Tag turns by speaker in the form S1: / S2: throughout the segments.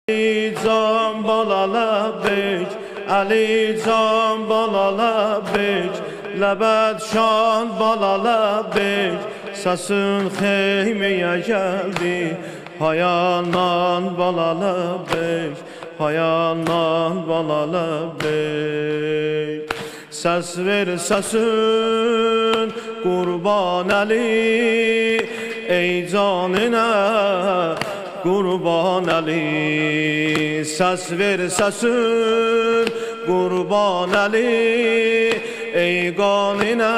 S1: Ali can balala bek, Ali can balala bek, Lebed şan balala bek, Sasın heymeye geldi, Hayalan balala bek, Hayalan balala bek. Ses ver sesün kurban Ali, ey canına kurban Ali. Ses ver sesün kurban Ali, ey kanine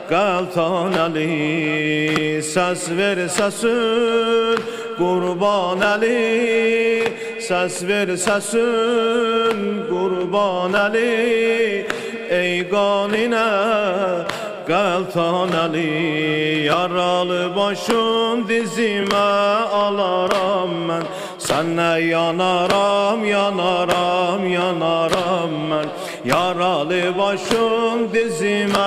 S1: kaltan Ali. Ses ver sesün kurban Ali, ses ver sesün kurban Ali, ey kanine kaltan Ali. Yaralı başım dizime alaram ben, senle yanaram, yanaram, yanaram ben. Yaralı başım dizime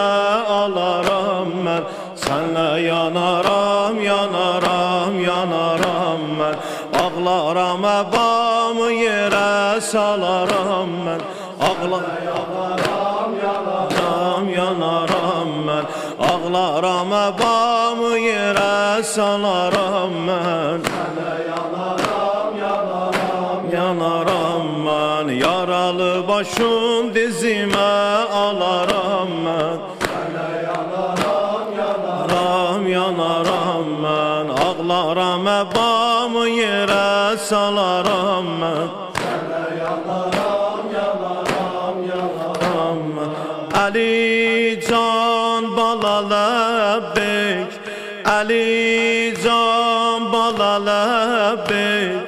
S1: alaram ben, senle yanaram, yanaram, yanaram ben. Ağlaram ebamı yere salaram ben, ağlaram, yanaram, yanaram ben. Ağlaram ebamı yere salaram ben, yanaram, yanaram, yanaram ben. Yaralı başım dizime alaram ben, yanaram, yanaram, yanaram ben. Ağlaram ebamı yere salaram ben, yanaram, yanaram, yanaram ben. Ali can balala bek, Ali can balala bek,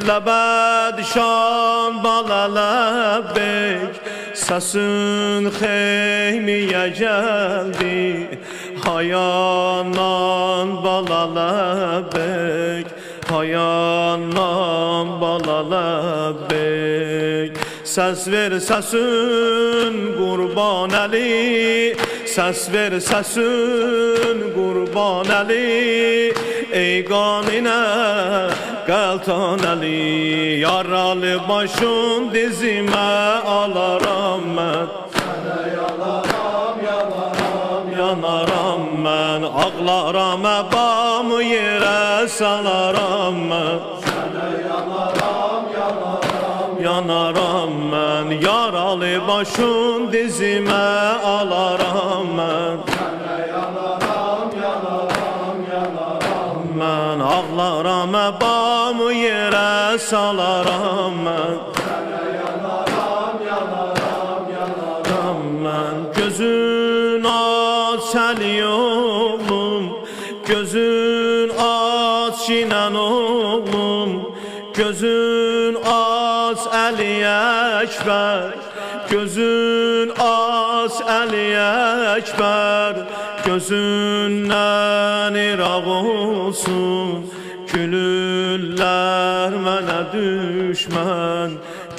S1: Lebed şan balala bek, Sasın heymeye geldi, Hayalan balala bek, Hayalan balala bek. Ses ver sesün kurban Ali, ses ver sesün kurban Ali, ey kanine kaltan Ali. Yaralı başım dizime alaram ben, yanaram, yanaram, yanaram ben. Ağlaram ebamı yere salaram ben, yanaram, yanaram, yanaram ben. Yaralı başım dizime alaram ben, yanaram, yanaram, yanaram ben. Ağlaram ebamı yere salaram ben, yanaram, yanaram, yanaram ben. Gözün aç Ali oğlum, gözün aç Şinan oğlum, gözün aç Ali Ekber, gözün aç Ali Ekber. Gözünden ıraq olsun, gülürlər mənə düşmən,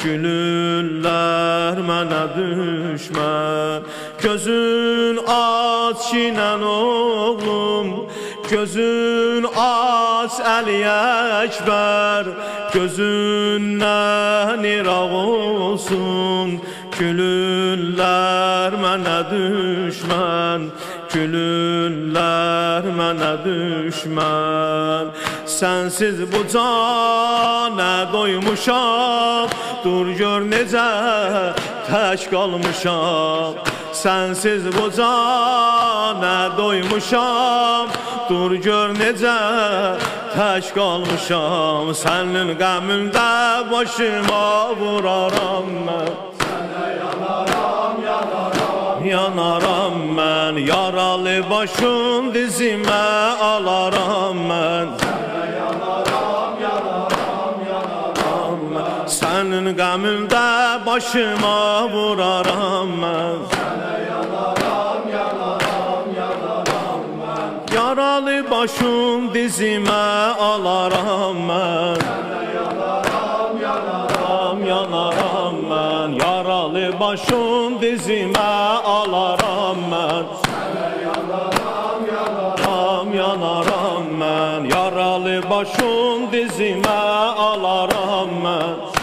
S1: gülürlər mənə düşmən. Gözün aç Şinan oğlum, gözün aç Ali Ekber. Gözündən ıraq olsun, gülürlər mənə düşmən, gülürlər mənə düşmən. Sensiz bu canə doymuşam, dur gör necə tək qalmışam. Sensiz bu canə doymuşam, dur gör necə tək qalmışam. Sənin qəmində başıma vuraram mən, sənə yanaram, yanaram, yanaram mən. Yaralı başım dizime alaram mən, sənə yanaram, yanaram, yanaram mən. Sənin qəmində başıma vuraram mən, sənə yanaram, yanaram, yanaram mən. Yaralı başım dizime alaram mən, sənə yanaram, yanaram, yanaram mən. Yaralı başım dizime alaram mən, sənə yanaram, yanaram, yanaram mən. Yaralı başın dizimə alaram mən.